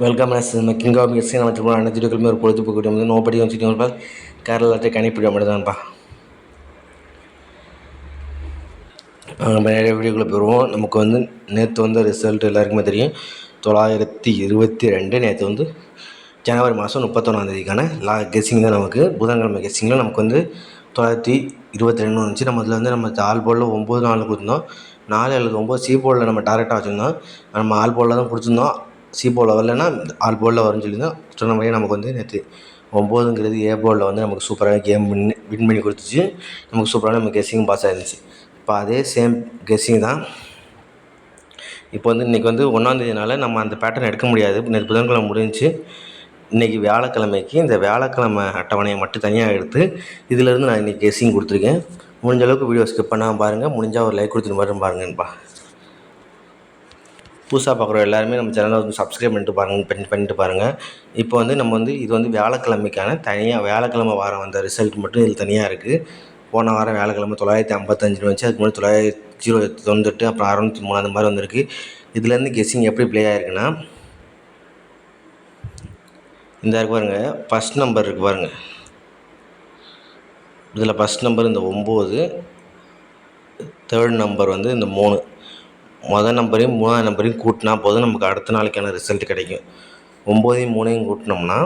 Welcome நம்ம king of SC நம்ம திரும்ப அனைத்து வீடியோக்களுமே ஒரு பொழுதுபோக்கு வந்து நோபடி வந்து கேரளாட்டை கணிப்பிட மட்டும் தான்ப்பா. நம்ம நிறைய வீடியோக்குள்ளே போயிடுவோம். நமக்கு வந்து நேற்று வந்து ரிசல்ட் எல்லாருக்குமே தெரியும். 922 நேற்று வந்து ஜனவரி மாதம் 31ஆம் கெஸ்ஸிங் தான். நமக்கு புதன்கிழமை கெஸ்ஸிங்கில் நமக்கு வந்து 922 வந்துச்சு. நம்ம அதில் வந்து நம்ம ஆல் போர்டில் 9 கொடுத்துருந்தோம். 4 அல்லது 9 சி போர்டில் நம்ம டேரெக்டாக வச்சுருந்தோம். நம்ம ஆல் போர்டில் தான் கொடுத்துருந்தோம். சி போர்டில் வரலன்னா ஆல் போர்டில் வரும்னு சொல்லியிருந்தோம். சொன்ன மாதிரியே நமக்கு வந்து நேற்று 9ங்கிறது ஏ போர்டில் வந்து நமக்கு சூப்பராக கேம் வின் பண்ணி கொடுத்துச்சு. நமக்கு சூப்பரான நம்ம கெஸ்ஸிங் பாஸ் ஆகிருந்துச்சு. இப்போ அதே சேம் கெஸ்ஸிங் தான் இப்போ வந்து இன்றைக்கி வந்து 1ஆந்தேதினால நம்ம அந்த பேட்டர்ன் எடுக்க முடியாது. நேற்று புதன்கிழமை முடிஞ்சிச்சு. இன்றைக்கி வியாழக்கிழமைக்கு இந்த வியாழக்கிழமை அட்டவணையை மட்டும் தனியாக எடுத்து இதிலேருந்து நான் இன்றைக்கி கெஸ்ஸிங் கொடுத்துருக்கேன். முடிஞ்ச அளவுக்கு வீடியோ ஸ்கிப் பண்ணாமல் பாருங்கள். முடிஞ்சால் ஒரு லைக் கொடுத்துட்டு மட்டும் பாருங்கப்பா. புதுசாக பார்க்குற எல்லாருமே நம்ம சேனலை வந்து சப்ஸ்கிரைப் பண்ணிட்டு பாருங்கள். இப்போ வந்து நம்ம வந்து இது வந்து வியாழக்கிழமைக்கான தனியாக வியாழக்கிழமை வாரம் வந்த ரிசல்ட் மட்டும் இதில் தனியாக இருக்குது. போன வாரம் வியாழக்கிழமை 955 வந்துச்சு. அதுக்கு முன்னாடி 098, அப்புறம் 603 அந்த மாதிரி வந்திருக்கு. இதுலேருந்து கெஸ்ஸிங் எப்படி ப்ளே ஆகிருக்குன்னா, இந்த இருக்கு பாருங்கள், ஃபஸ்ட் நம்பர் இருக்குது பாருங்கள். இதில் ஃபஸ்ட் நம்பர் இந்த 9, தேர்ட் நம்பர் வந்து இந்த 3. மொதல் நம்பரையும் 3ஆவது நம்பரையும் கூட்டினா போதும் நமக்கு அடுத்த நாளைக்கான ரிசல்ட் கிடைக்கும். 9ஐயும் 3ஐயும் கூட்டினோம்னா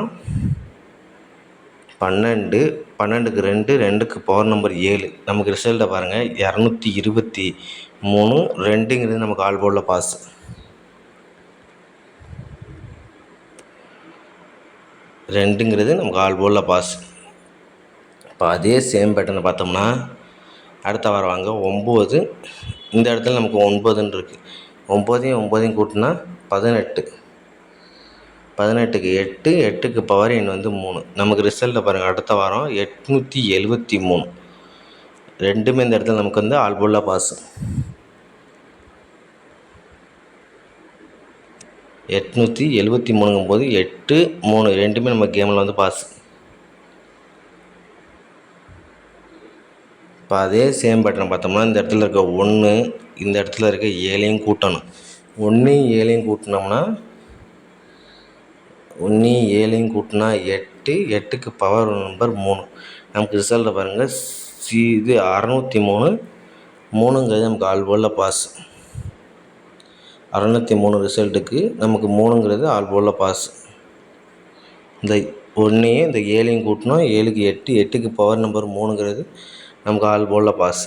12, 12க்கு 2, 2க்கு பவர் நம்பர் 7. நமக்கு ரிசல்ட்டை பாருங்கள், 223. 2ங்கிறது நமக்கு ஆல் போர்டில் பாஸ். 2ங்கிறது நமக்கு ஆல் போர்டில் பாஸ். இப்போ அதே சேம் பேட்டர்னை பார்த்தோம்னா அடுத்த வாரம் வாங்க 9. இந்த இடத்துல நமக்கு 9ன்னு இருக்குது. 9ஐயும் 9ஐயும் கூட்டினா 18. 18க்கு 8, 8க்கு பவர் எண் வந்து 3. நமக்கு ரிசல்ட்டை பாருங்கள், அடுத்த வாரம் 873. ரெண்டுமே இந்த இடத்துல நமக்கு வந்து ஆல் போர்டில் பாஸ். 873ங்கும்போது 8, 3 ரெண்டுமே நம்ம கேமில் வந்து பாஸ். இப்போ அதே சேம் பேட்டர்ன் பார்த்தோம்னா இந்த இடத்துல இருக்க 1, இந்த இடத்துல இருக்க 7ஐயும் கூட்டணும். 1ஐயும் 7ஐயும் கூட்டினோம்னா 1ஐயும் 7ஐயும் கூட்டினா 8, 8க்கு பவர் நம்பர் 3. நமக்கு ரிசல்ட்டை பாருங்கள், இது 603. 3ங்கிறது நமக்கு ஆல் போர்டில் பாஸ். 603 ரிசல்ட்டுக்கு நமக்கு 3ங்கிறது ஆல் போர்டில் பாஸ். இந்த 1ஐயும் இந்த 7ஐயும் கூட்டினோம், 7க்கு 8, 8க்கு பவர் நம்பர் 3ங்கிறது நமக்கு ஆல் போர்டில் பாஸ்.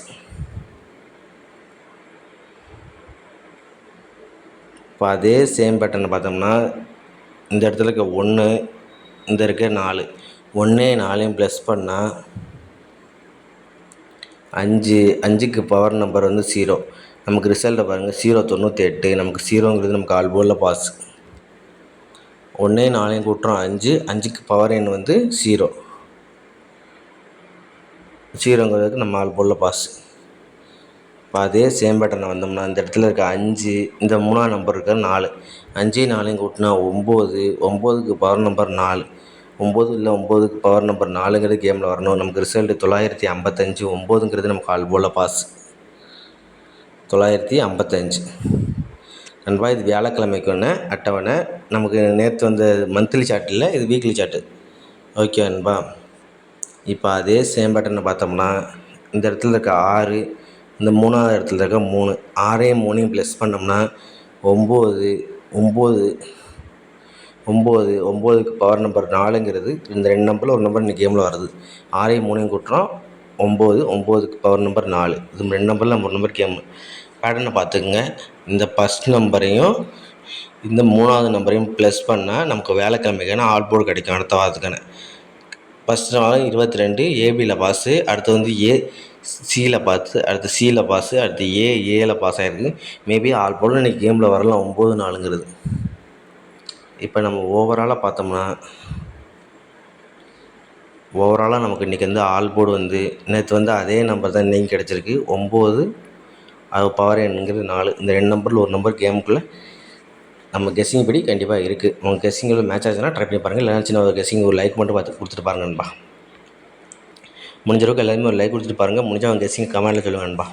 இப்போ அதே சேம் பேட்டர்னை பார்த்தோம்னா இந்த இடத்துல இருக்க 1, இந்த இருக்க 4. 1ஐயும் 4ஐயும் ப்ளஸ் பண்ணால் 5, 5க்கு பவர் நம்பர் வந்து 0. நமக்கு ரிசல்ட்டை பாருங்கள், 098. நமக்கு 0ங்கிறது நமக்கு ஆல் போர்டில் பாஸ். 1ஐயும் 4ஐயும் கூட்டுறோம் 5, 5க்கு பவர் எண் வந்து 0. 0ங்கிறதுக்கு நம்ம ஆல் போர்டில் பாஸ். இப்போ அதே சேம் பேட்டர்னை வந்தோம்னா இந்த இடத்துல இருக்க 5, இந்த 3ஆவது நம்பர் இருக்க 4. 5ஐயும் 4ஐயும் கூட்டினா 9, 9க்கு பவர் நம்பர் 4. 9 இல்லை 9க்கு பவர் நம்பர் 4ங்கிறது கேமில் வரணும். நமக்கு ரிசல்ட்டு 955. 9ங்கிறது நமக்கு ஆல் போர்டில் பாஸ். 955 நண்பா. இது வியாழக்கிழமைக்கு ஒன்று அட்டவணை. நமக்கு நேற்று வந்த மந்த்லி சார்ட் இல்லை, இது வீக்லி சார்ட்டு. ஓகே நண்பா. இப்போ அதே சேம் பேட்டர்னை பார்த்தோம்னா இந்த இடத்துல இருக்க 6, இந்த 3ஆவது இடத்துல இருக்க 3. 6ஐயும் 3ஐயும் ப்ளஸ் பண்ணோம்னா 9, 9, 9, 9க்கு பவர் நம்பர் 4ங்கிறது இந்த 2 நம்பரில் ஒரு நம்பர் இந்த கேமில் வருது. 6ஐயும் 3ஐயும் கூட்டுறோம் 9, 9க்கு பவர் நம்பர் 4. இது 2 நம்பரில் நம்ம ஒரு நம்பர் கேம் பேட்டர்னை பார்த்துக்குங்க. இந்த ஃபஸ்ட் நம்பரையும் இந்த 3ஆவது நம்பரையும் ப்ளஸ் பண்ணால் நமக்கு வியாழக்கிழமைக்கான ஆல் போர்டு கிடைக்கும். அடுத்த வாரத்துக்கான ஃபஸ்ட் வாரம் 22 ஏபியில் பாஸு, அடுத்து வந்து சியில் பாஸு, அடுத்து சியில் பாஸு, அடுத்து ஏல பாஸ் ஆகிருக்கு. மேபி ஆல் போர்டு இன்றைக்கி கேமில் வரலாம் 9-4ங்கிறது. இப்போ நம்ம ஓவராலாக பார்த்தோம்னா நமக்கு இன்றைக்கி வந்து ஆல் போர்டு வந்து நேற்று வந்து அதே நம்பர் தான் இன்றைக்கி கிடச்சிருக்கு. 9, அது பவர் எண்ணுங்கிறது 4. இந்த 2 நம்பரில் ஒரு நம்பர் கேமுக்குள்ளே நம்ம கெஸ்ஸிங் படி கண்டிப்பாக இருக்குது. உங்கள் கெஸ்ஸிங்கில் மேட்ச் ஆச்சுன்னா ட்ரை பண்ணி பாருங்கள். இல்லைனா சின்ன ஒரு கெஸ்ஸிங் ஒரு லைக் மட்டும் பார்த்து கொடுத்துட்டு பாருங்க நண்பா. முடிஞ்ச அளவுக்கு எல்லாருமே ஒரு லைக் கொடுத்துட்டு பாருங்கள். முடிஞ்சால் அவங்க கெஸ்ஸிங் கமெண்ட்டில் சொல்லுங்கள் நண்பா.